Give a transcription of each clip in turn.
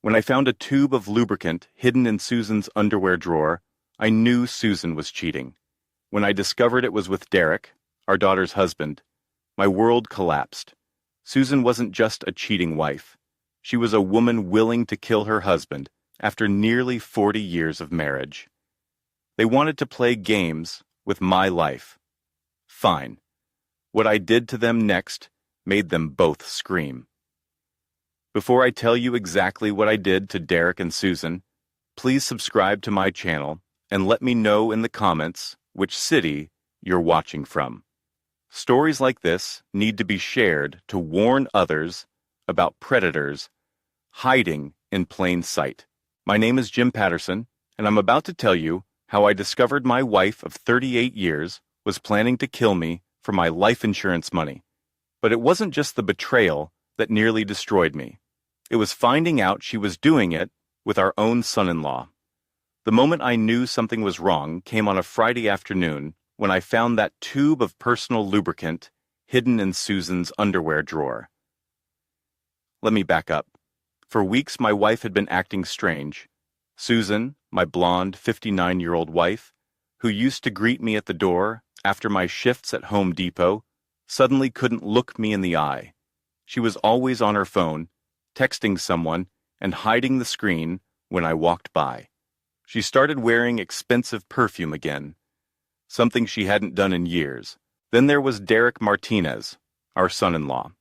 When I found a tube of lubricant hidden in Susan's underwear drawer, I knew Susan was cheating. When I discovered it was with Derek, our daughter's husband, my world collapsed. Susan wasn't just a cheating wife. She was a woman willing to kill her husband after nearly 40 years of marriage. They wanted to play games with my life. Fine. What I did to them next made them both scream. Before I tell you exactly what I did to Derek and Susan, please subscribe to my channel and let me know in the comments which city you're watching from. Stories like this need to be shared to warn others about predators hiding in plain sight. My name is Jim Patterson, and I'm about to tell you how I discovered my wife of 38 years was planning to kill me for my life insurance money. But it wasn't just the betrayal that nearly destroyed me. It was finding out she was doing it with our own son-in-law. The moment I knew something was wrong came on a Friday afternoon when I found that tube of personal lubricant hidden in Susan's underwear drawer. Let me back up. For weeks, my wife had been acting strange. Susan, my blonde, 59-year-old wife, who used to greet me at the door after my shifts at Home Depot, suddenly couldn't look me in the eye. She was always on her phone, texting someone, and hiding the screen when I walked by. She started wearing expensive perfume again, something she hadn't done in years. Then there was Derek Martinez, our son-in-law.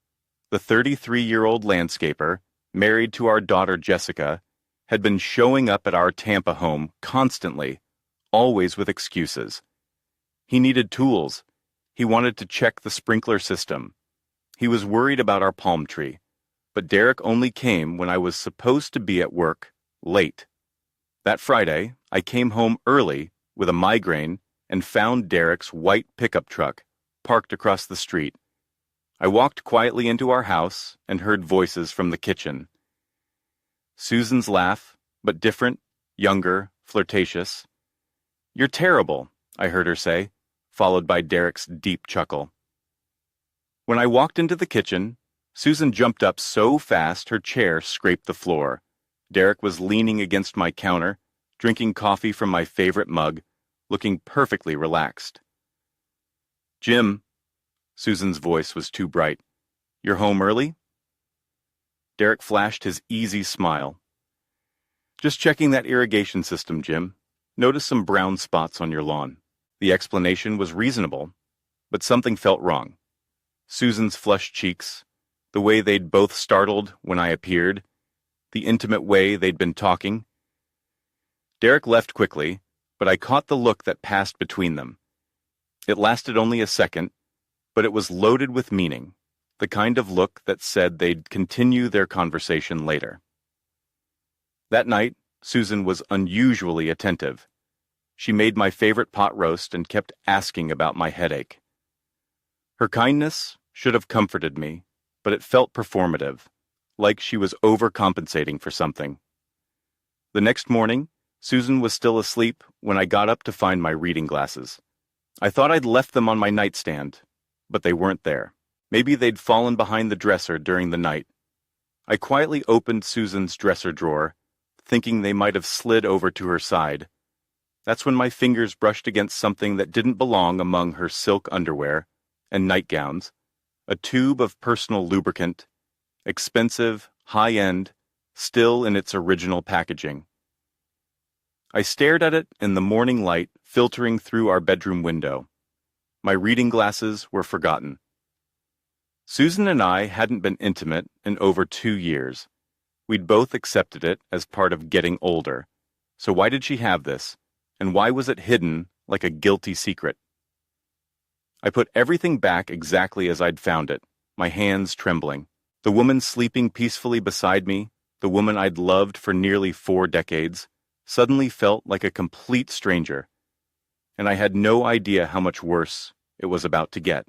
The 33-year-old landscaper, married to our daughter Jessica, had been showing up at our Tampa home constantly, always with excuses. He needed tools. He wanted to check the sprinkler system. He was worried about our palm tree. But Derek only came when I was supposed to be at work, late. That Friday, I came home early with a migraine and found Derek's white pickup truck parked across the street. I walked quietly into our house and heard voices from the kitchen. Susan's laugh, but different, younger, flirtatious. "You're terrible," I heard her say, followed by Derek's deep chuckle. When I walked into the kitchen, Susan jumped up so fast her chair scraped the floor. Derek was leaning against my counter, drinking coffee from my favorite mug, looking perfectly relaxed. "Jim," Susan's voice was too bright, "you're home early?" Derek flashed his easy smile. "Just checking that irrigation system, Jim. Noticed some brown spots on your lawn." The explanation was reasonable, but something felt wrong. Susan's flushed cheeks, the way they'd both startled when I appeared, the intimate way they'd been talking. Derek left quickly, but I caught the look that passed between them. It lasted only a second, but it was loaded with meaning, the kind of look that said they'd continue their conversation later. That night, Susan was unusually attentive. She made my favorite pot roast and kept asking about my headache. Her kindness should have comforted me, but it felt performative, like she was overcompensating for something. The next morning, Susan was still asleep when I got up to find my reading glasses. I thought I'd left them on my nightstand, but they weren't there. Maybe they'd fallen behind the dresser during the night. I quietly opened Susan's dresser drawer, thinking they might have slid over to her side. That's when my fingers brushed against something that didn't belong among her silk underwear and nightgowns. A tube of personal lubricant, expensive, high-end, still in its original packaging. I stared at it in the morning light filtering through our bedroom window. My reading glasses were forgotten. Susan and I hadn't been intimate in over 2 years. We'd both accepted it as part of getting older. So why did she have this? And why was it hidden like a guilty secret? I put everything back exactly as I'd found it, my hands trembling. The woman sleeping peacefully beside me, the woman I'd loved for nearly 4 decades, suddenly felt like a complete stranger. And I had no idea how much worse it was about to get.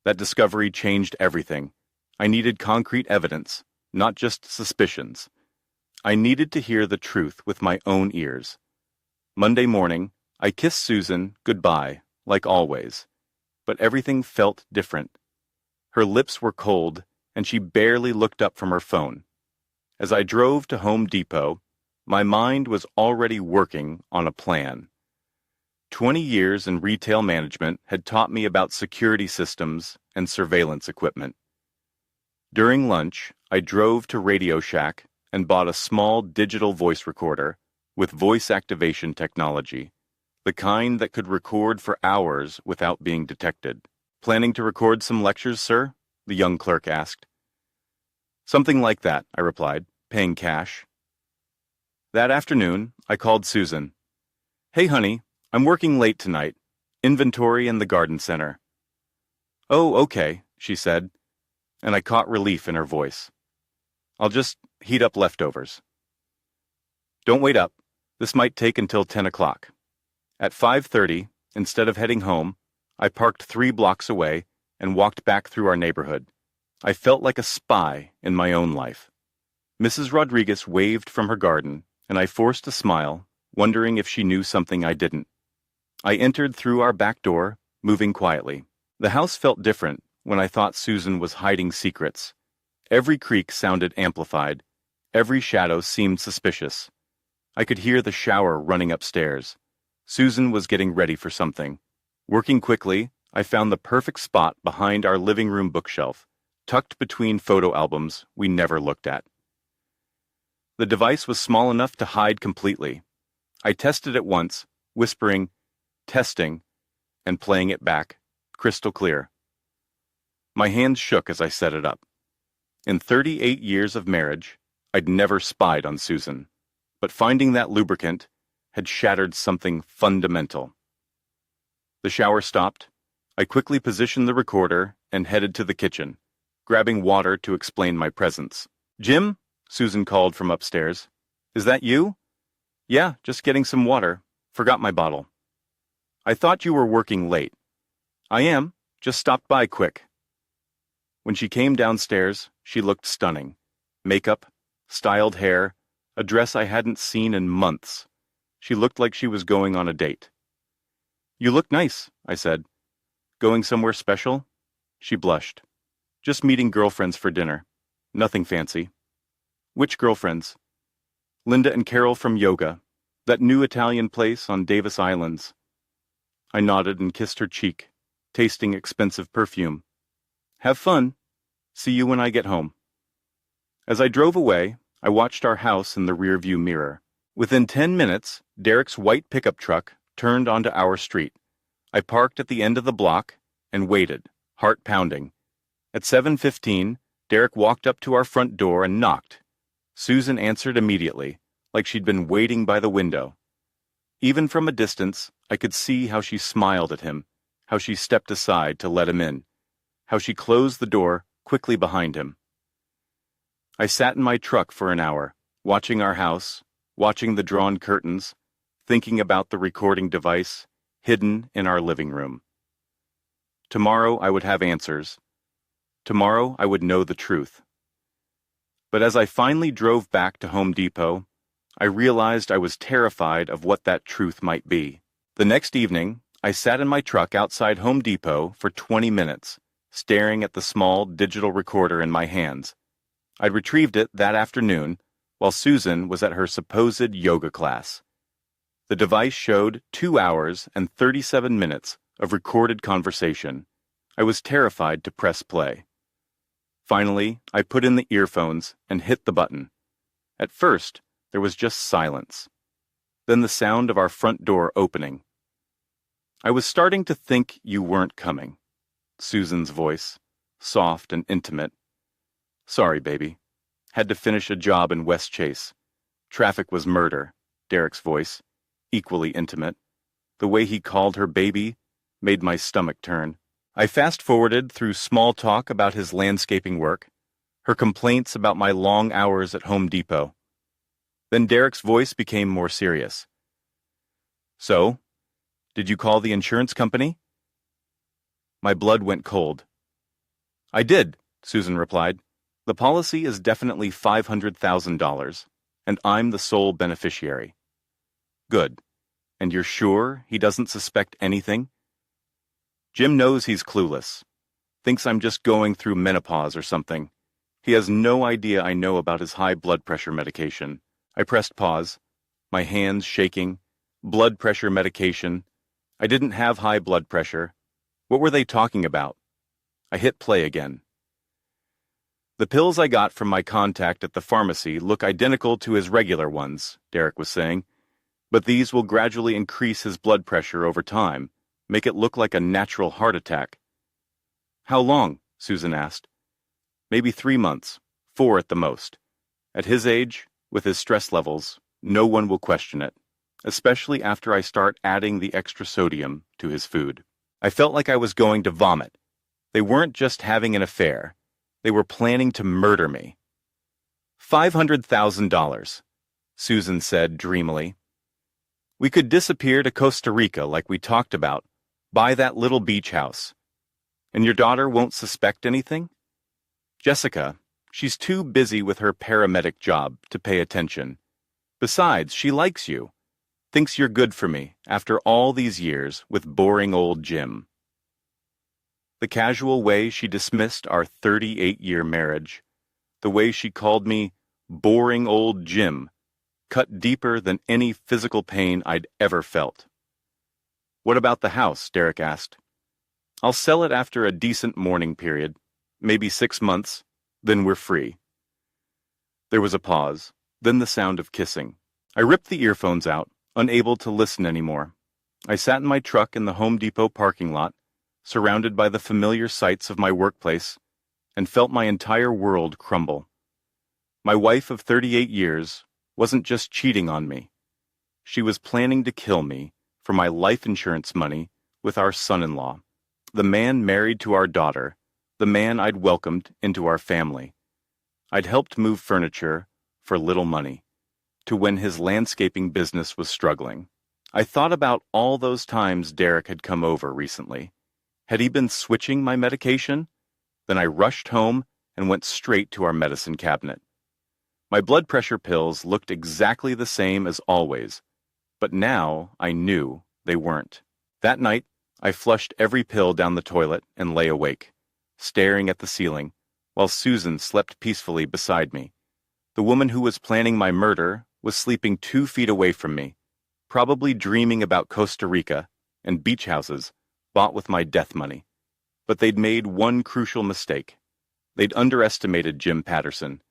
That discovery changed everything. I needed concrete evidence, not just suspicions. I needed to hear the truth with my own ears. Monday morning, I kissed Susan goodbye, like always. But everything felt different. Her lips were cold, and she barely looked up from her phone. As I drove to Home Depot, my mind was already working on a plan. 20 years in retail management had taught me about security systems and surveillance equipment. During lunch, I drove to Radio Shack and bought a small digital voice recorder with voice activation technology, the kind that could record for hours without being detected. "Planning to record some lectures, sir?" the young clerk asked. "Something like that," I replied, paying cash. That afternoon, I called Susan. "Hey, honey, I'm working late tonight. Inventory in the garden center." "Oh, okay," she said, and I caught relief in her voice. "I'll just heat up leftovers." "Don't wait up. This might take until 10 o'clock. At 5:30, instead of heading home, I parked 3 blocks away and walked back through our neighborhood. I felt like a spy in my own life. Mrs. Rodriguez waved from her garden, and I forced a smile, wondering if she knew something I didn't. I entered through our back door, moving quietly. The house felt different when I thought Susan was hiding secrets. Every creak sounded amplified. Every shadow seemed suspicious. I could hear the shower running upstairs. Susan was getting ready for something. Working quickly, I found the perfect spot behind our living room bookshelf, tucked between photo albums we never looked at. The device was small enough to hide completely. I tested it once, whispering, "Testing," and playing it back, crystal clear. My hands shook as I set it up. In 38 years of marriage, I'd never spied on Susan, but finding that lubricant had shattered something fundamental. The shower stopped. I quickly positioned the recorder and headed to the kitchen, grabbing water to explain my presence. "Jim?" Susan called from upstairs. "Is that you?" "Yeah, just getting some water. Forgot my bottle." "I thought you were working late." "I am. Just stopped by quick." When she came downstairs, she looked stunning. Makeup, styled hair, a dress I hadn't seen in months. She looked like she was going on a date. "You look nice," I said. "Going somewhere special?" She blushed. "Just meeting girlfriends for dinner. Nothing fancy." "Which girlfriends?" "Linda and Carol from yoga. That new Italian place on Davis Islands." I nodded and kissed her cheek, tasting expensive perfume. "Have fun. See you when I get home." As I drove away, I watched our house in the rearview mirror. Within 10 minutes, Derek's white pickup truck turned onto our street. I parked at the end of the block and waited, heart pounding. At 7:15, Derek walked up to our front door and knocked. Susan answered immediately, like she'd been waiting by the window. Even from a distance, I could see how she smiled at him, how she stepped aside to let him in, how she closed the door quickly behind him. I sat in my truck for an hour, watching our house, watching the drawn curtains, thinking about the recording device hidden in our living room. Tomorrow I would have answers. Tomorrow I would know the truth. But as I finally drove back to Home Depot, I realized I was terrified of what that truth might be. The next evening, I sat in my truck outside Home Depot for 20 minutes, staring at the small digital recorder in my hands. I'd retrieved it that afternoon, while Susan was at her supposed yoga class. The device showed 2 hours and 37 minutes of recorded conversation. I was terrified to press play. Finally, I put in the earphones and hit the button. At first, there was just silence. Then the sound of our front door opening. "I was starting to think you weren't coming." Susan's voice, soft and intimate. "Sorry, baby. Had to finish a job in West Chase. Traffic was murder." Derek's voice, equally intimate. The way he called her baby made my stomach turn. I fast-forwarded through small talk about his landscaping work, her complaints about my long hours at Home Depot. Then Derek's voice became more serious. "So, did you call the insurance company?" My blood went cold. "I did," Susan replied. "The policy is definitely $500,000, and I'm the sole beneficiary." "Good. And you're sure he doesn't suspect anything?" "Jim knows he's clueless. Thinks I'm just going through menopause or something. He has no idea I know about his high blood pressure medication. I pressed pause, my hands shaking. Blood pressure medication. I didn't have high blood pressure. What were they talking about? I hit play again. The pills I got from my contact at the pharmacy look identical to his regular ones, Derek was saying, but these will gradually increase his blood pressure over time, make it look like a natural heart attack. How long? Susan asked. Maybe 3 months, 4 at the most. At his age, with his stress levels, no one will question it, especially after I start adding the extra sodium to his food. I felt like I was going to vomit. They weren't just having an affair. They were planning to murder me. $500,000, Susan said dreamily. We could disappear to Costa Rica like we talked about, buy that little beach house. And your daughter won't suspect anything? Jessica, she's too busy with her paramedic job to pay attention. Besides, she likes you. Thinks you're good for me after all these years with boring old Jim. The casual way she dismissed our 38-year marriage, the way she called me boring old Jim, cut deeper than any physical pain I'd ever felt. What about the house? Derek asked. I'll sell it after a decent mourning period, maybe 6 months, then we're free. There was a pause, then the sound of kissing. I ripped the earphones out, unable to listen anymore. I sat in my truck in the Home Depot parking lot, surrounded by the familiar sights of my workplace, and felt my entire world crumble. My wife of 38 years wasn't just cheating on me. She was planning to kill me for my life insurance money with our son-in-law, the man married to our daughter, the man I'd welcomed into our family. I'd helped move furniture for little money, to when his landscaping business was struggling. I thought about all those times Derek had come over recently. Had he been switching my medication? Then I rushed home and went straight to our medicine cabinet. My blood pressure pills looked exactly the same as always, but now I knew they weren't. That night, I flushed every pill down the toilet and lay awake, staring at the ceiling, while Susan slept peacefully beside me. The woman who was planning my murder was sleeping 2 feet away from me, probably dreaming about Costa Rica and beach houses bought with my death money. But they'd made one crucial mistake. They'd underestimated Jim Patterson.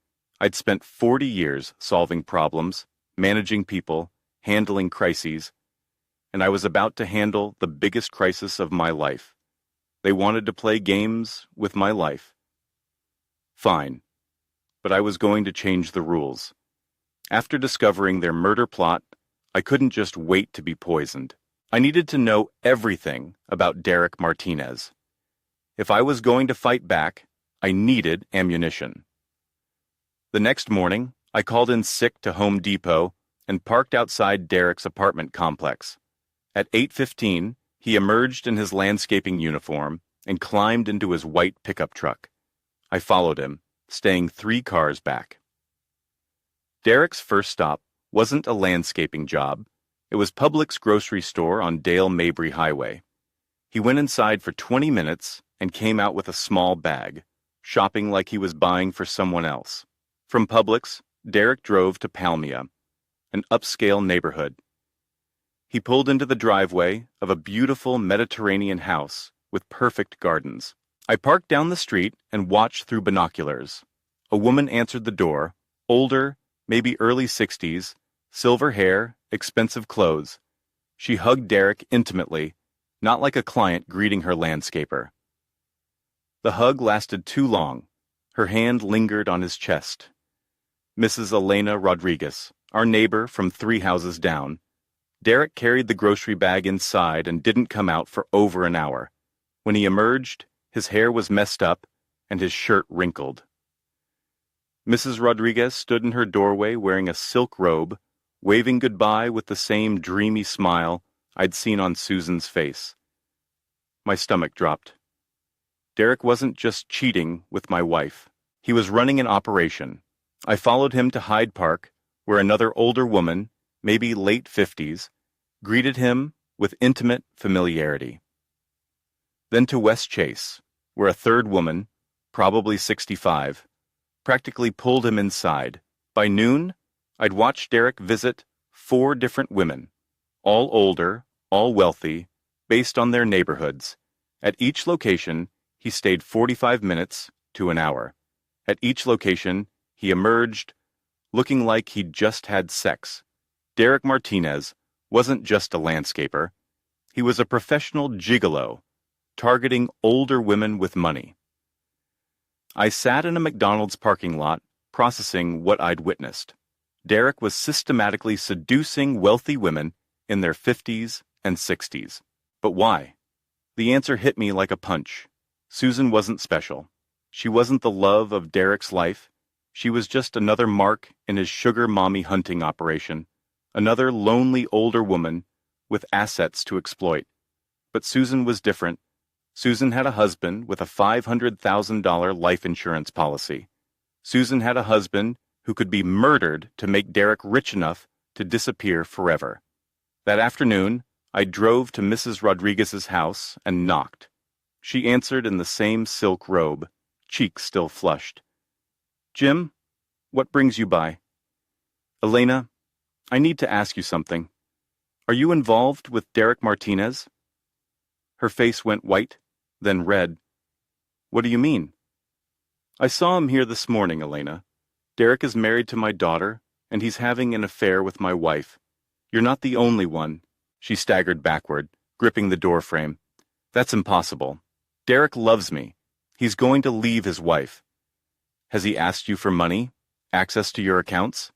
I'd spent 40 years solving problems, managing people, handling crises, and I was about to handle the biggest crisis of my life. They wanted to play games with my life. Fine, but I was going to change the rules. After discovering their murder plot, I couldn't just wait to be poisoned. I needed to know everything about Derek Martinez. If I was going to fight back, I needed ammunition. The next morning, I called in sick to Home Depot and parked outside Derek's apartment complex. At 8:15, he emerged in his landscaping uniform and climbed into his white pickup truck. I followed him, staying 3 cars back. Derek's first stop wasn't a landscaping job. It was Publix grocery store on Dale Mabry Highway. He went inside for 20 minutes and came out with a small bag, shopping like he was buying for someone else. From Publix, Derek drove to Palmia, an upscale neighborhood. He pulled into the driveway of a beautiful Mediterranean house with perfect gardens. I parked down the street and watched through binoculars. A woman answered the door, older, maybe early 60s, silver hair, expensive clothes. She hugged Derek intimately, not like a client greeting her landscaper. The hug lasted too long. Her hand lingered on his chest. Mrs. Elena Rodriguez, our neighbor from 3 houses down. Derek carried the grocery bag inside and didn't come out for over an hour. When he emerged, his hair was messed up and his shirt wrinkled. Mrs. Rodriguez stood in her doorway wearing a silk robe, waving goodbye with the same dreamy smile I'd seen on Susan's face. My stomach dropped. Derek wasn't just cheating with my wife. He was running an operation. I followed him to Hyde Park, where another older woman, maybe late 50s, greeted him with intimate familiarity. Then to West Chase, where a third woman, probably 65, practically pulled him inside. By noon, I'd watched Derek visit 4 different women, all older, all wealthy, based on their neighborhoods. At each location, he stayed 45 minutes to an hour. At each location, he emerged looking like he'd just had sex. Derek Martinez wasn't just a landscaper. He was a professional gigolo, targeting older women with money. I sat in a McDonald's parking lot, processing what I'd witnessed. Derek was systematically seducing wealthy women in their 50s and 60s. But why? The answer hit me like a punch. Susan wasn't special. She wasn't the love of Derek's life. She was just another mark in his sugar mommy hunting operation, another lonely older woman with assets to exploit. But Susan was different. Susan had a husband with a $500,000 life insurance policy. Susan had a husband who could be murdered to make Derek rich enough to disappear forever. That afternoon, I drove to Mrs. Rodriguez's house and knocked. She answered in the same silk robe, cheeks still flushed. "Jim, what brings you by?" "Elena, I need to ask you something. Are you involved with Derek Martinez?" Her face went white, then red. "What do you mean?" "I saw him here this morning, Elena. Derek is married to my daughter, and he's having an affair with my wife. You're not the only one." She staggered backward, gripping the doorframe. "That's impossible. Derek loves me. He's going to leave his wife." "Has he asked you for money? Access to your accounts?"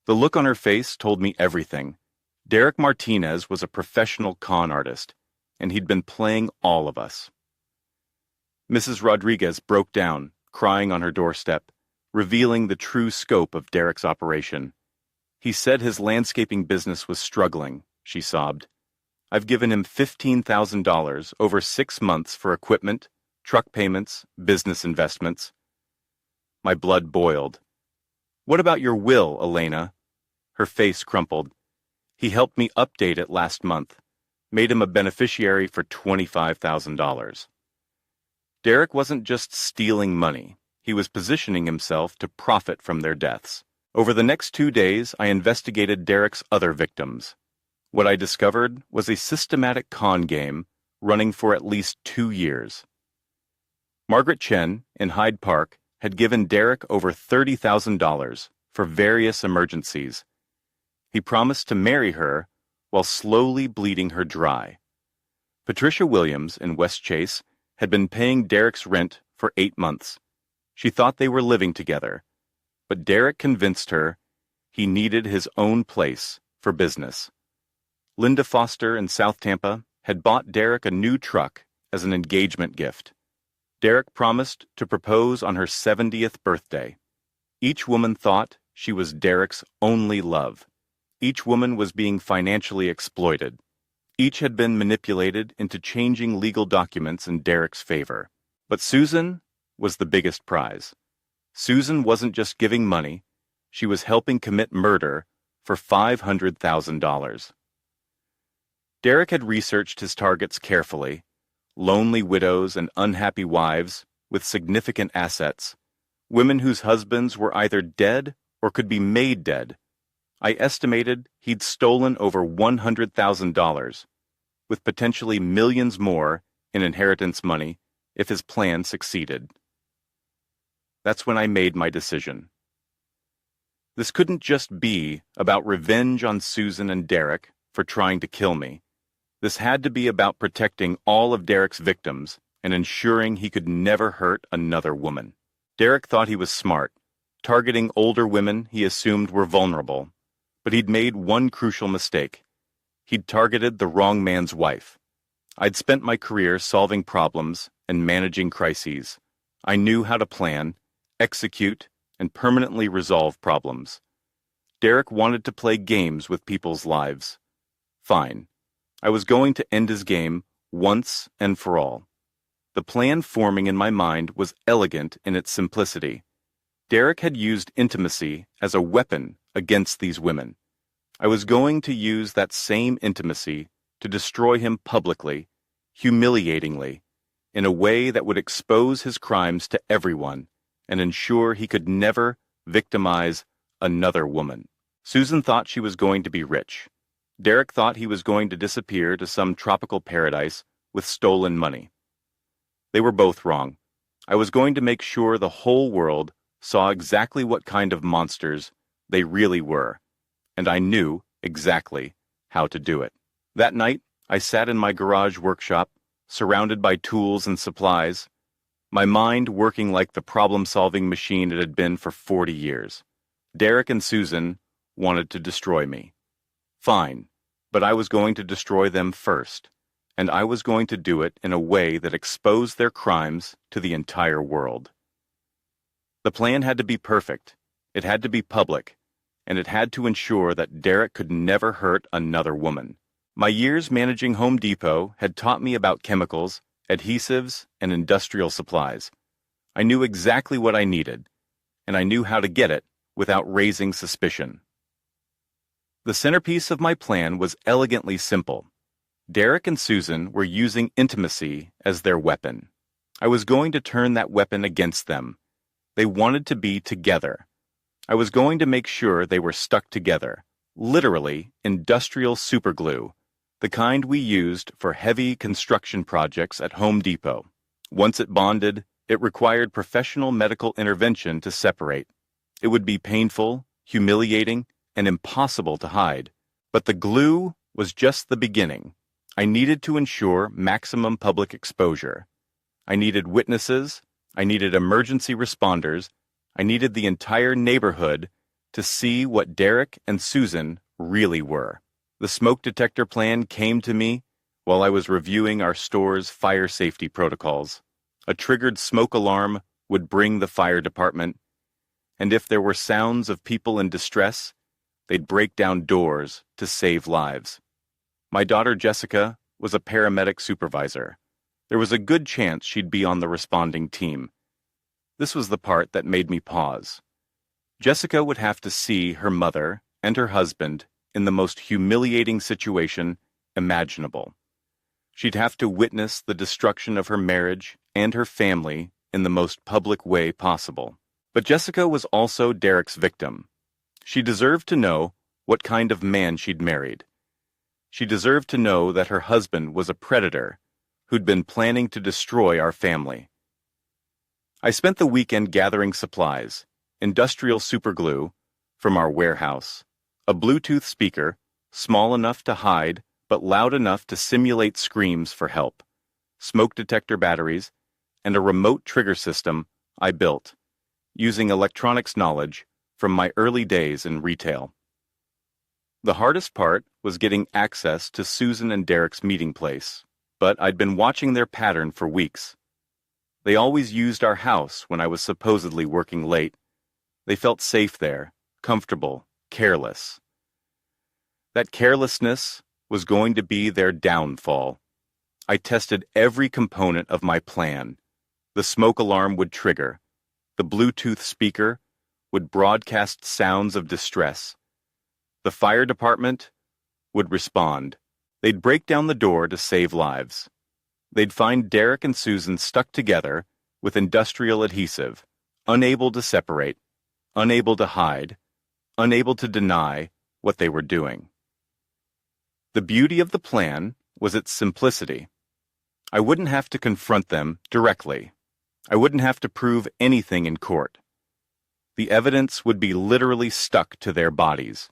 The look on her face told me everything. Derek Martinez was a professional con artist, and he'd been playing all of us. Mrs. Rodriguez broke down, crying on her doorstep, revealing the true scope of Derek's operation. "He said his landscaping business was struggling," she sobbed. "I've given him $15,000 over 6 months for equipment, truck payments, business investments." My blood boiled. "What about your will, Elena?" Her face crumpled. "He helped me update it last month. Made him a beneficiary for $25,000. Derek wasn't just stealing money. He was positioning himself to profit from their deaths. Over the next 2 days, I investigated Derek's other victims. What I discovered was a systematic con game running for at least 2 years. Margaret Chen, in Hyde Park, had given Derek over $30,000 for various emergencies. He promised to marry her while slowly bleeding her dry. Patricia Williams, in West Chase, had been paying Derek's rent for 8 months. She thought they were living together, but Derek convinced her he needed his own place for business. Linda Foster in South Tampa had bought Derek a new truck as an engagement gift. Derek promised to propose on her 70th birthday. Each woman thought she was Derek's only love. Each woman was being financially exploited. Each had been manipulated into changing legal documents in Derek's favor. But Susan was the biggest prize. Susan wasn't just giving money, she was helping commit murder for $500,000. Derek had researched his targets carefully: lonely widows and unhappy wives with significant assets, women whose husbands were either dead or could be made dead. I estimated he'd stolen over $100,000, with potentially millions more in inheritance money if his plan succeeded. That's when I made my decision. This couldn't just be about revenge on Susan and Derek for trying to kill me. This had to be about protecting all of Derek's victims and ensuring he could never hurt another woman. Derek thought he was smart, targeting older women he assumed were vulnerable. But he'd made one crucial mistake. He'd targeted the wrong man's wife. I'd spent my career solving problems and managing crises. I knew how to plan, execute, and permanently resolve problems. Derek wanted to play games with people's lives. Fine. I was going to end his game once and for all. The plan forming in my mind was elegant in its simplicity. Derek had used intimacy as a weapon against these women. I was going to use that same intimacy to destroy him publicly, humiliatingly, in a way that would expose his crimes to everyone and ensure he could never victimize another woman. Susan thought she was going to be rich. Derek thought he was going to disappear to some tropical paradise with stolen money. They were both wrong. I was going to make sure the whole world saw exactly what kind of monsters they really were, and I knew exactly how to do it. That night, I sat in my garage workshop, surrounded by tools and supplies, my mind working like the problem-solving machine it had been for 40 years. Derek and Susan wanted to destroy me. Fine, but I was going to destroy them first, and I was going to do it in a way that exposed their crimes to the entire world. The plan had to be perfect, it had to be public, and it had to ensure that Derek could never hurt another woman. My years managing Home Depot had taught me about chemicals, adhesives, and industrial supplies. I knew exactly what I needed, and I knew how to get it without raising suspicion. The centerpiece of my plan was elegantly simple. Derek and Susan were using intimacy as their weapon. I was going to turn that weapon against them. They wanted to be together. I was going to make sure they were stuck together, literally industrial superglue, the kind we used for heavy construction projects at Home Depot. Once it bonded, it required professional medical intervention to separate. It would be painful, humiliating, and impossible to hide. But the glue was just the beginning. I needed to ensure maximum public exposure. I needed witnesses, I needed emergency responders, I needed the entire neighborhood to see what Derek and Susan really were. The smoke detector plan came to me while I was reviewing our store's fire safety protocols. A triggered smoke alarm would bring the fire department, and if there were sounds of people in distress, they'd break down doors to save lives. My daughter Jessica was a paramedic supervisor. There was a good chance she'd be on the responding team. This was the part that made me pause. Jessica would have to see her mother and her husband in the most humiliating situation imaginable. She'd have to witness the destruction of her marriage and her family in the most public way possible. But Jessica was also Derek's victim. She deserved to know what kind of man she'd married. She deserved to know that her husband was a predator who'd been planning to destroy our family. I spent the weekend gathering supplies, industrial superglue from our warehouse, a Bluetooth speaker, small enough to hide but loud enough to simulate screams for help, smoke detector batteries, and a remote trigger system I built, using electronics knowledge from my early days in retail. The hardest part was getting access to Susan and Derek's meeting place, but I'd been watching their pattern for weeks. They always used our house when I was supposedly working late. They felt safe there, comfortable, careless. That carelessness was going to be their downfall. I tested every component of my plan. The smoke alarm would trigger. The Bluetooth speaker would broadcast sounds of distress. The fire department would respond. They'd break down the door to save lives. They'd find Derek and Susan stuck together with industrial adhesive, unable to separate, unable to hide, unable to deny what they were doing. The beauty of the plan was its simplicity. I wouldn't have to confront them directly. I wouldn't have to prove anything in court. The evidence would be literally stuck to their bodies.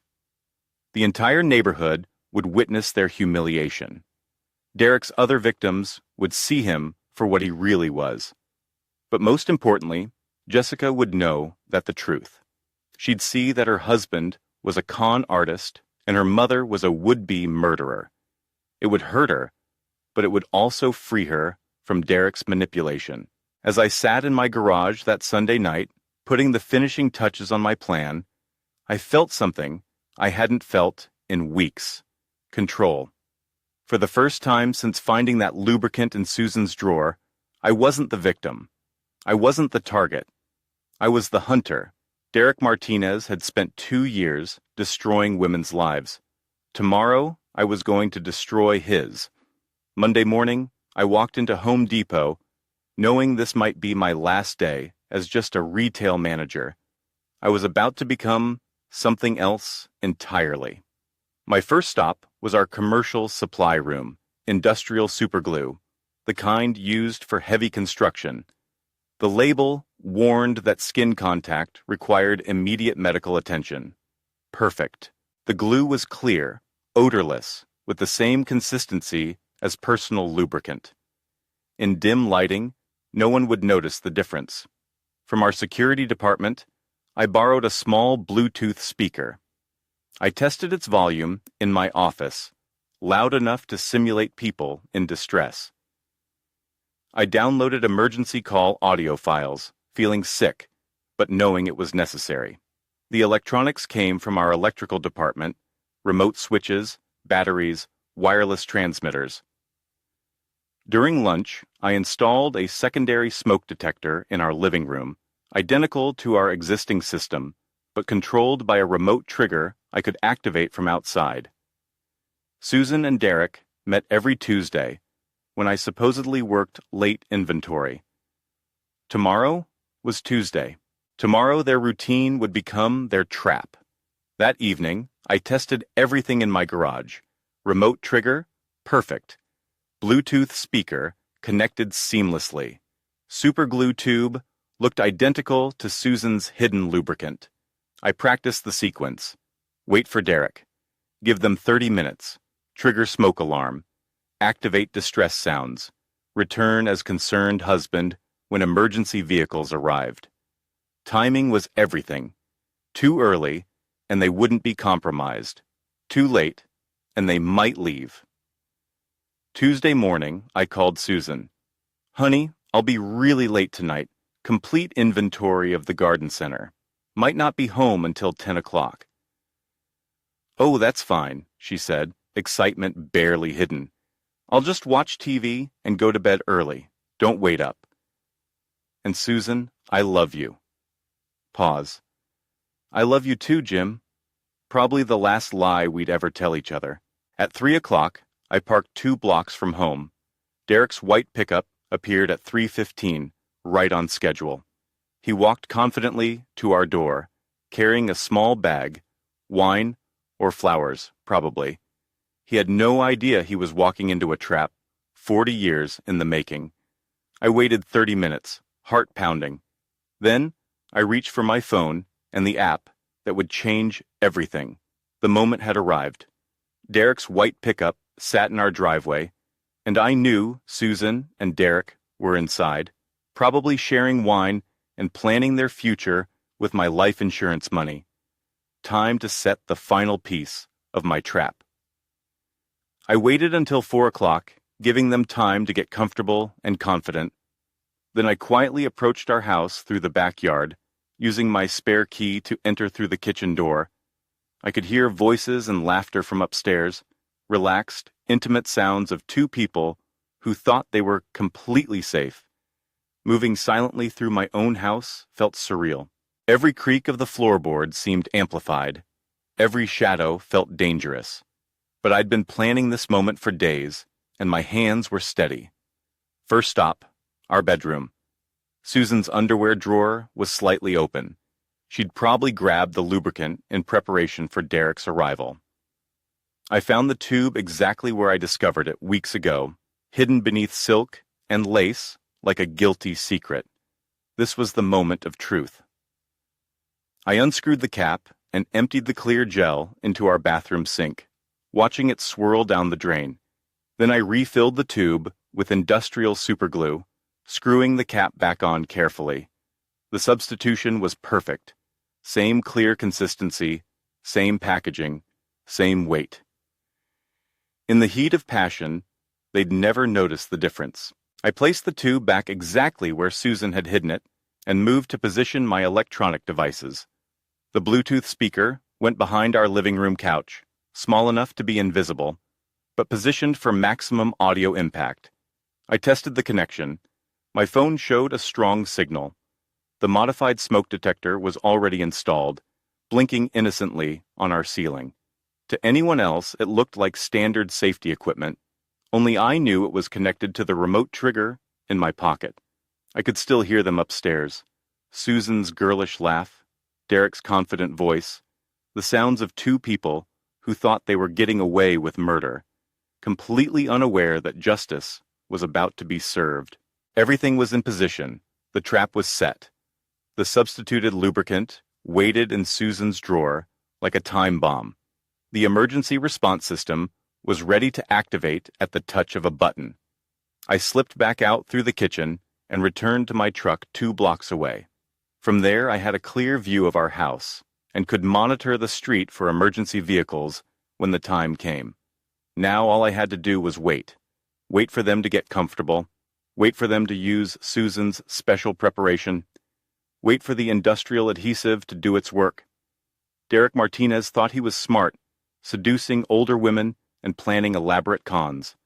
The entire neighborhood would witness their humiliation. Derek's other victims would see him for what he really was. But most importantly, Jessica would know that the truth. She'd see that her husband was a con artist and her mother was a would-be murderer. It would hurt her, but it would also free her from Derek's manipulation. As I sat in my garage that Sunday night, putting the finishing touches on my plan, I felt something I hadn't felt in weeks. Control. For the first time since finding that lubricant in Susan's drawer, I wasn't the victim. I wasn't the target. I was the hunter. Derek Martinez had spent 2 years destroying women's lives. Tomorrow, I was going to destroy his. Monday morning, I walked into Home Depot, knowing this might be my last day as just a retail manager. I was about to become something else entirely. My first stop was our commercial supply room, industrial superglue, the kind used for heavy construction. The label warned that skin contact required immediate medical attention. Perfect. The glue was clear, odorless, with the same consistency as personal lubricant. In dim lighting, no one would notice the difference. From our security department, I borrowed a small Bluetooth speaker. I tested its volume in my office, loud enough to simulate people in distress. I downloaded emergency call audio files, feeling sick, but knowing it was necessary. The electronics came from our electrical department, remote switches, batteries, wireless transmitters. During lunch, I installed a secondary smoke detector in our living room, identical to our existing system, but controlled by a remote trigger I could activate from outside. Susan and Derek met every Tuesday, when I supposedly worked late inventory. Tomorrow was Tuesday. Tomorrow their routine would become their trap. That evening, I tested everything in my garage. Remote trigger, perfect. Bluetooth speaker, connected seamlessly. Superglue tube, looked identical to Susan's hidden lubricant. I practiced the sequence. Wait for Derek. Give them 30 minutes. Trigger smoke alarm. Activate distress sounds. Return as concerned husband when emergency vehicles arrived. Timing was everything. Too early, and they wouldn't be compromised. Too late, and they might leave. Tuesday morning, I called Susan. Honey, I'll be really late tonight. Complete inventory of the garden center. Might not be home until 10 o'clock. Oh, that's fine, she said, excitement barely hidden. I'll just watch TV and go to bed early. Don't wait up. And Susan, I love you. Pause. I love you too, Jim. Probably the last lie we'd ever tell each other. At 3 o'clock, I parked 2 blocks from home. Derek's white pickup appeared at 3:15, right on schedule. He walked confidently to our door, carrying a small bag, wine or flowers, probably. He had no idea he was walking into a trap, 40 years in the making. I waited 30 minutes, heart pounding. Then, I reached for my phone and the app that would change everything. The moment had arrived. Derek's white pickup sat in our driveway, and I knew Susan and Derek were inside, probably sharing wine and planning their future with my life insurance money. Time to set the final piece of my trap. I waited until 4 o'clock, giving them time to get comfortable and confident. Then I quietly approached our house through the backyard, using my spare key to enter through the kitchen door. I could hear voices and laughter from upstairs, relaxed, intimate sounds of 2 people who thought they were completely safe. Moving silently through my own house felt surreal. Every creak of the floorboard seemed amplified. Every shadow felt dangerous. But I'd been planning this moment for days, and my hands were steady. First stop, our bedroom. Susan's underwear drawer was slightly open. She'd probably grabbed the lubricant in preparation for Derek's arrival. I found the tube exactly where I discovered it weeks ago, hidden beneath silk and lace like a guilty secret. This was the moment of truth. I unscrewed the cap and emptied the clear gel into our bathroom sink, watching it swirl down the drain. Then I refilled the tube with industrial superglue, screwing the cap back on carefully. The substitution was perfect. Same clear consistency, same packaging, same weight. In the heat of passion, they'd never noticed the difference. I placed the tube back exactly where Susan had hidden it and moved to position my electronic devices. The Bluetooth speaker went behind our living room couch, small enough to be invisible, but positioned for maximum audio impact. I tested the connection. My phone showed a strong signal. The modified smoke detector was already installed, blinking innocently on our ceiling. To anyone else, it looked like standard safety equipment. Only I knew it was connected to the remote trigger in my pocket. I could still hear them upstairs. Susan's girlish laugh, Derek's confident voice, the sounds of two people who thought they were getting away with murder, completely unaware that justice was about to be served. Everything was in position. The trap was set. The substituted lubricant waited in Susan's drawer like a time bomb. The emergency response system was ready to activate at the touch of a button. I slipped back out through the kitchen and returned to my truck 2 blocks away. From there, I had a clear view of our house and could monitor the street for emergency vehicles when the time came. Now all I had to do was wait. Wait for them to get comfortable. Wait for them to use Susan's special preparation. Wait for the industrial adhesive to do its work. Derek Martinez thought he was smart, seducing older women and planning elaborate cons.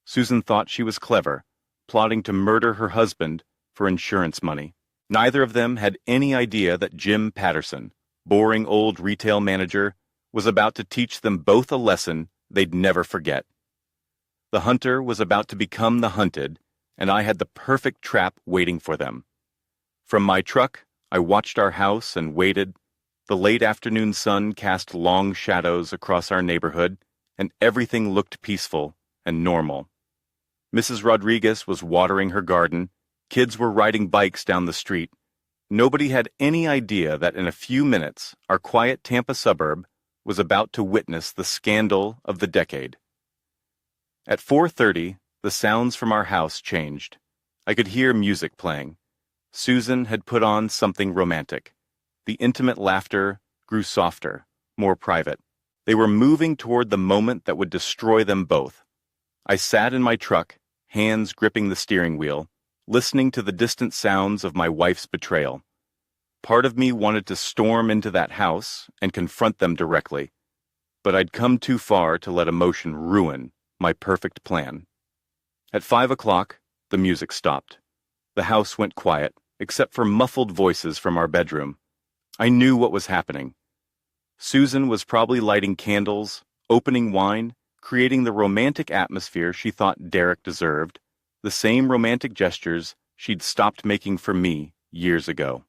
Susan thought she was clever, plotting to murder her husband for insurance money. Neither of them had any idea that Jim Patterson, boring old retail manager, was about to teach them both a lesson they'd never forget. The hunter was about to become the hunted, and I had the perfect trap waiting for them. From my truck, I watched our house and waited. The late afternoon sun cast long shadows across our neighborhood, and everything looked peaceful and normal. Mrs. Rodriguez was watering her garden. Kids were riding bikes down the street. Nobody had any idea that in a few minutes, our quiet Tampa suburb was about to witness the scandal of the decade. At 4:30, the sounds from our house changed. I could hear music playing. Susan had put on something romantic. The intimate laughter grew softer, more private. They were moving toward the moment that would destroy them both. I sat in my truck, hands gripping the steering wheel, listening to the distant sounds of my wife's betrayal. Part of me wanted to storm into that house and confront them directly, but I'd come too far to let emotion ruin my perfect plan. At 5 o'clock, the music stopped. The house went quiet, except for muffled voices from our bedroom. I knew what was happening. Susan was probably lighting candles, opening wine, creating the romantic atmosphere she thought Derek deserved, the same romantic gestures she'd stopped making for me years ago.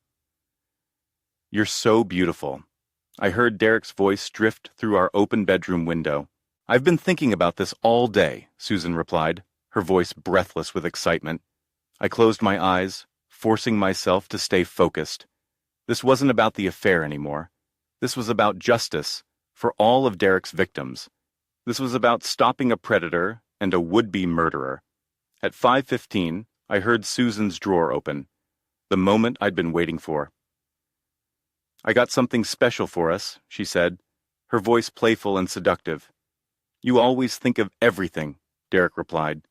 "You're so beautiful." I heard Derek's voice drift through our open bedroom window. "I've been thinking about this all day," Susan replied, her voice breathless with excitement. I closed my eyes, forcing myself to stay focused. This wasn't about the affair anymore. This was about justice for all of Derek's victims. This was about stopping a predator and a would-be murderer. At 5:15, I heard Susan's drawer open, the moment I'd been waiting for. "I got something special for us," she said, her voice playful and seductive. "You always think of everything," Derek replied.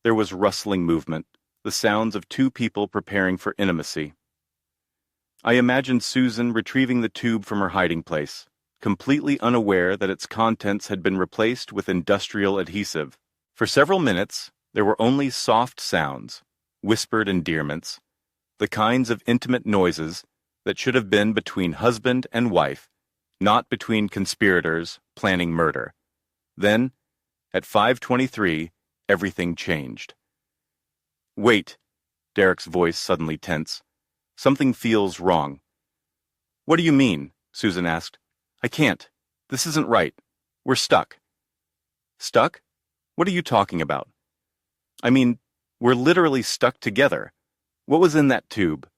There was rustling movement, the sounds of two people preparing for intimacy. I imagined Susan retrieving the tube from her hiding place, completely unaware that its contents had been replaced with industrial adhesive. For several minutes, there were only soft sounds, whispered endearments, the kinds of intimate noises that should have been between husband and wife, not between conspirators planning murder. Then, at 5:23, everything changed. "Wait," Derek's voice suddenly tense. "Something feels wrong." "What do you mean?" Susan asked. "I can't. This isn't right. We're stuck." "Stuck? What are you talking about?" "I mean, we're literally stuck together. What was in that tube?"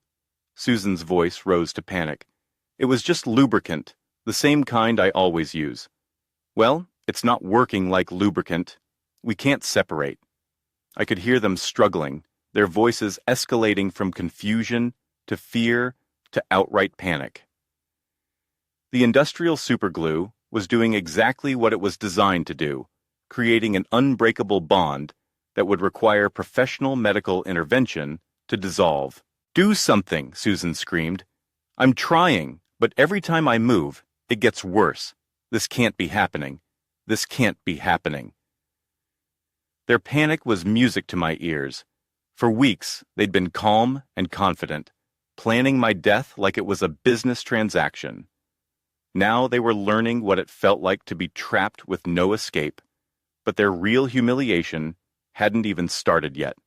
Susan's voice rose to panic. "It was just lubricant, the same kind I always use." "Well, it's not working like lubricant. We can't separate." I could hear them struggling, their voices escalating from confusion to fear to outright panic. The industrial superglue was doing exactly what it was designed to do, creating an unbreakable bond that would require professional medical intervention to dissolve. "Do something," Susan screamed. "I'm trying, but every time I move, it gets worse. This can't be happening. This can't be happening." Their panic was music to my ears. For weeks, they'd been calm and confident, planning my death like it was a business transaction. Now they were learning what it felt like to be trapped with no escape, but their real humiliation hadn't even started yet.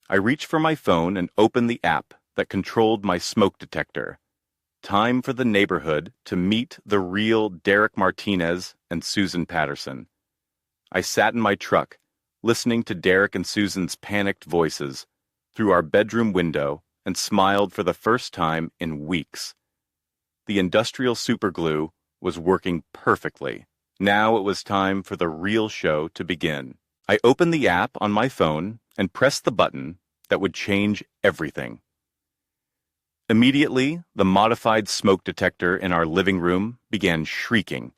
I reached for my phone and opened the app that controlled my smoke detector. Time for the neighborhood to meet the real Derek Martinez and Susan Patterson. I sat in my truck, listening to Derek and Susan's panicked voices through our bedroom window, and smiled for the first time in weeks. The industrial superglue was working perfectly. Now it was time for the real show to begin. I opened the app on my phone and pressed the button that would change everything. Immediately, the modified smoke detector in our living room began shrieking.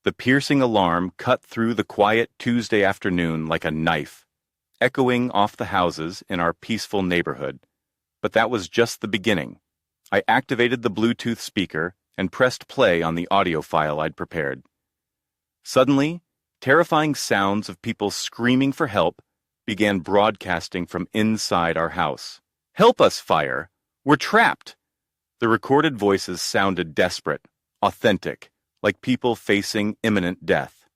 The piercing alarm cut through the quiet Tuesday afternoon like a knife, echoing off the houses in our peaceful neighborhood. But that was just the beginning. I activated the Bluetooth speaker and pressed play on the audio file I'd prepared. Suddenly, terrifying sounds of people screaming for help began broadcasting from inside our house. "Help us, fire! We're trapped!" The recorded voices sounded desperate, authentic, like people facing imminent death.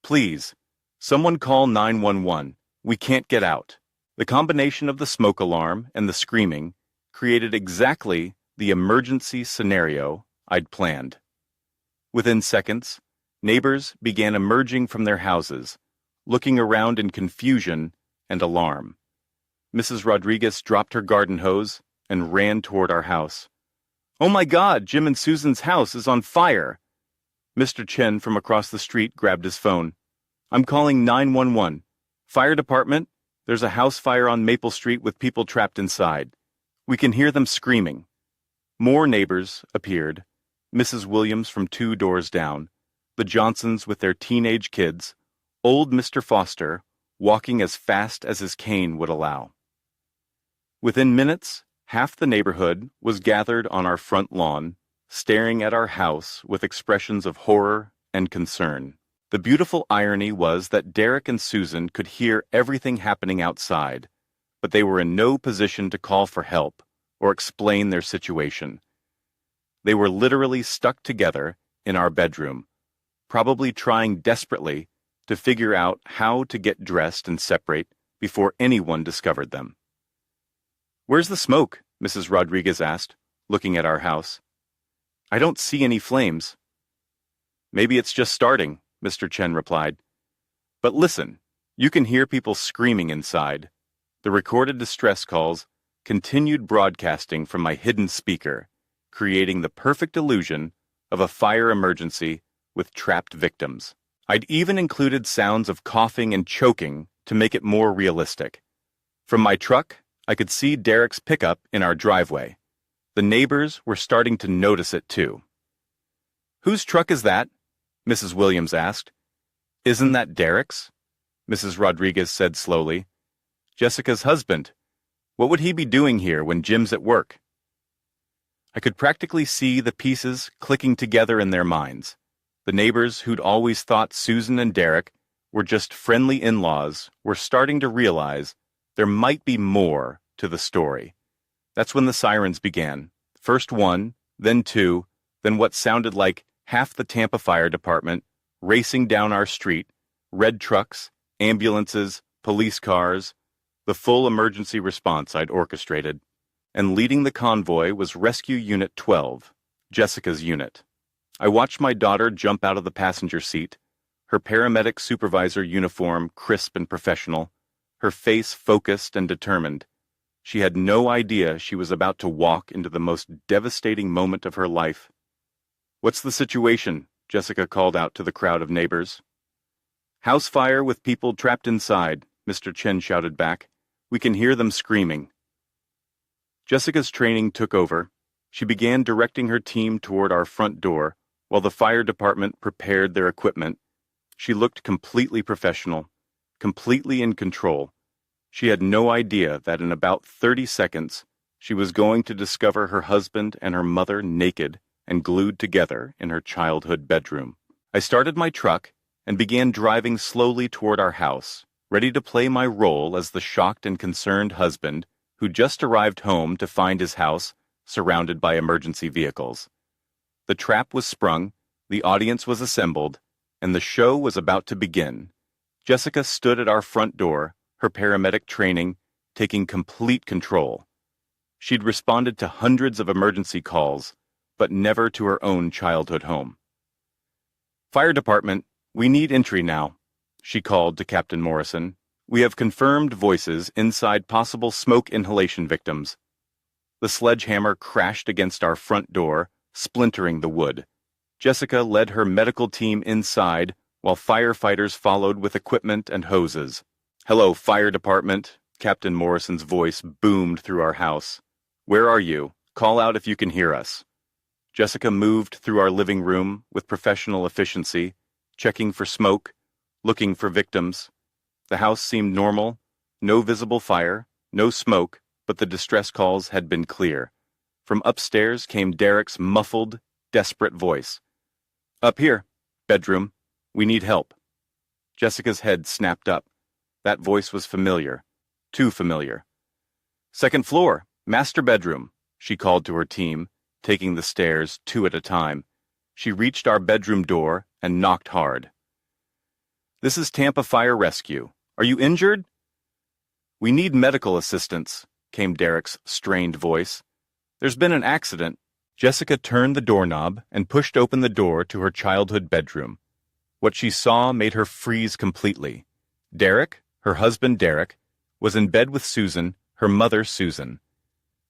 "Please, someone call 911. We can't get out." The combination of the smoke alarm and the screaming created exactly the emergency scenario I'd planned. Within seconds, neighbors began emerging from their houses, looking around in confusion and alarm. Mrs. Rodriguez dropped her garden hose and ran toward our house. "Oh my God, Jim and Susan's house is on fire!" Mr. Chen from across the street grabbed his phone. "I'm calling 911. Fire department, there's a house fire on Maple Street with people trapped inside. We can hear them screaming." More neighbors appeared. Mrs. Williams from 2 doors down, the Johnsons with their teenage kids, old Mr. Foster walking as fast as his cane would allow. Within minutes, half the neighborhood was gathered on our front lawn, staring at our house with expressions of horror and concern. The beautiful irony was that Derek and Susan could hear everything happening outside, but they were in no position to call for help or explain their situation. They were literally stuck together in our bedroom, probably trying desperately to figure out how to get dressed and separate before anyone discovered them. "Where's the smoke?" Mrs. Rodriguez asked, looking at our house. "I don't see any flames." "Maybe it's just starting," Mr. Chen replied. "But listen, you can hear people screaming inside." The recorded distress calls continued broadcasting from my hidden speaker, creating the perfect illusion of a fire emergency with trapped victims. I'd even included sounds of coughing and choking to make it more realistic. From my truck, I could see Derek's pickup in our driveway. The neighbors were starting to notice it too. "Whose truck is that?" Mrs. Williams asked. "Isn't that Derek's?" Mrs. Rodriguez said slowly. "Jessica's husband. What would he be doing here when Jim's at work?" I could practically see the pieces clicking together in their minds. The neighbors who'd always thought Susan and Derek were just friendly in-laws were starting to realize there might be more to the story. That's when the sirens began. First one, then two, then what sounded like half the Tampa Fire Department racing down our street, red trucks, ambulances, police cars, the full emergency response I'd orchestrated. And leading the convoy was Rescue Unit 12, Jessica's unit. I watched my daughter jump out of the passenger seat, her paramedic supervisor uniform crisp and professional, her face focused and determined. She had no idea she was about to walk into the most devastating moment of her life. "What's the situation?" Jessica called out to the crowd of neighbors. "House fire with people trapped inside," Mr. Chen shouted back. "We can hear them screaming." Jessica's training took over. She began directing her team toward our front door, while the fire department prepared their equipment. She looked completely professional, completely in control. She had no idea that in about 30 seconds, she was going to discover her husband and her mother naked and glued together in her childhood bedroom. I started my truck and began driving slowly toward our house, ready to play my role as the shocked and concerned husband who just arrived home to find his house surrounded by emergency vehicles. The trap was sprung, the audience was assembled, and the show was about to begin. Jessica stood at our front door, her paramedic training taking complete control. She'd responded to hundreds of emergency calls, but never to her own childhood home. "Fire department, we need entry now," she called to Captain Morrison. "We have confirmed voices inside possible smoke inhalation victims." The sledgehammer crashed against our front door, splintering the wood. Jessica led her medical team inside, while firefighters followed with equipment and hoses. "Hello, fire department," Captain Morrison's voice boomed through our house. "Where are you? Call out if you can hear us." Jessica moved through our living room with professional efficiency, checking for smoke, looking for victims. The house seemed normal, no visible fire, no smoke, but the distress calls had been clear. From upstairs came Derek's muffled, desperate voice. "Up here, bedroom. We need help." Jessica's head snapped up. That voice was familiar. Too familiar. "Second floor, master bedroom," she called to her team, taking the stairs 2 at a time. She reached our bedroom door and knocked hard. "This is Tampa Fire Rescue. Are you injured?" "We need medical assistance," came Derek's strained voice. "There's been an accident." Jessica turned the doorknob and pushed open the door to her childhood bedroom. What she saw made her freeze completely. Derek, her husband Derek, was in bed with Susan, her mother Susan.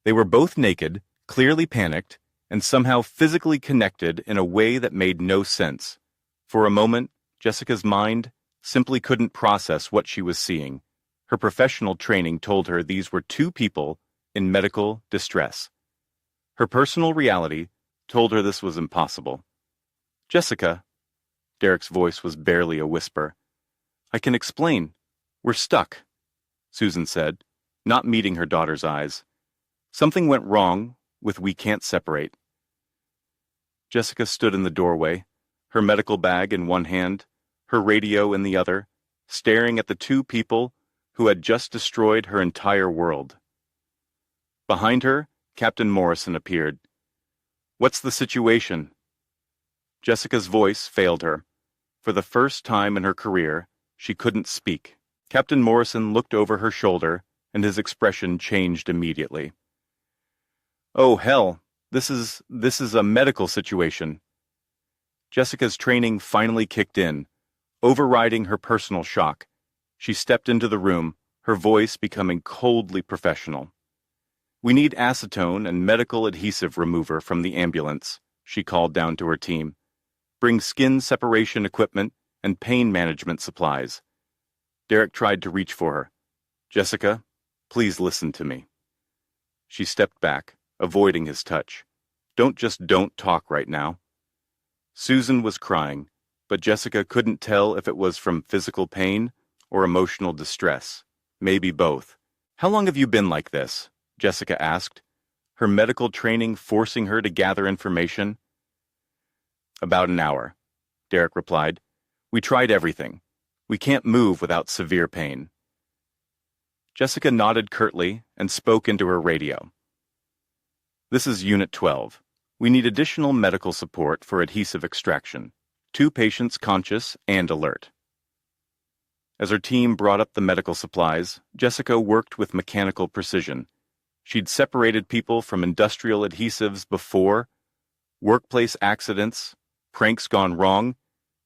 They were both naked, clearly panicked, and somehow physically connected in a way that made no sense. For a moment, Jessica's mind simply couldn't process what she was seeing. Her professional training told her these were two people in medical distress. Her personal reality told her this was impossible. "Jessica," Derek's voice was barely a whisper. "I can explain. We're stuck," Susan said, not meeting her daughter's eyes. "Something went wrong with we can't separate." Jessica stood in the doorway, her medical bag in one hand, her radio in the other, staring at the two people who had just destroyed her entire world. Behind her, Captain Morrison appeared. "What's the situation?" Jessica's voice failed her. For the first time in her career, she couldn't speak. Captain Morrison looked over her shoulder, and his expression changed immediately. "Oh, hell, this is a medical situation." Jessica's training finally kicked in, overriding her personal shock. She stepped into the room, her voice becoming coldly professional. "We need acetone and medical adhesive remover from the ambulance," she called down to her team. "Bring skin separation equipment and pain management supplies." Derek tried to reach for her. "Jessica, please listen to me." She stepped back, avoiding his touch. Don't talk right now." Susan was crying, but Jessica couldn't tell if it was from physical pain or emotional distress, maybe both. "How long have you been like this?" Jessica asked, her medical training forcing her to gather information. "About an hour," Derek replied. "We tried everything. We can't move without severe pain." Jessica nodded curtly and spoke into her radio. "This is Unit 12. We need additional medical support for adhesive extraction. 2 patients conscious and alert." As her team brought up the medical supplies, Jessica worked with mechanical precision. She'd separated people from industrial adhesives before, workplace accidents, pranks gone wrong,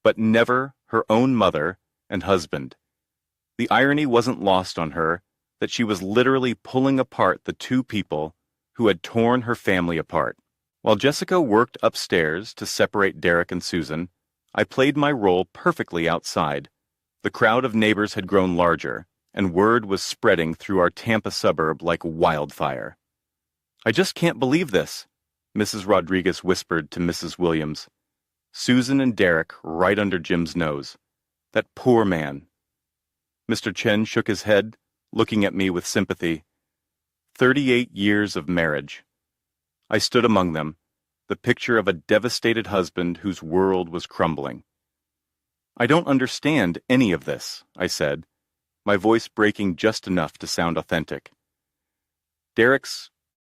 but never her own mother and husband. The irony wasn't lost on her that she was literally pulling apart the two people who had torn her family apart. While Jessica worked upstairs to separate Derek and Susan, I played my role perfectly outside. The crowd of neighbors had grown larger, and word was spreading through our Tampa suburb like wildfire. "I just can't believe this," Mrs. Rodriguez whispered to Mrs. Williams. "Susan and Derek right under Jim's nose. That poor man." Mr. Chen shook his head, looking at me with sympathy. 38 years of marriage. I stood among them, the picture of a devastated husband whose world was crumbling. "I don't understand any of this," I said, my voice breaking just enough to sound authentic. "Derek's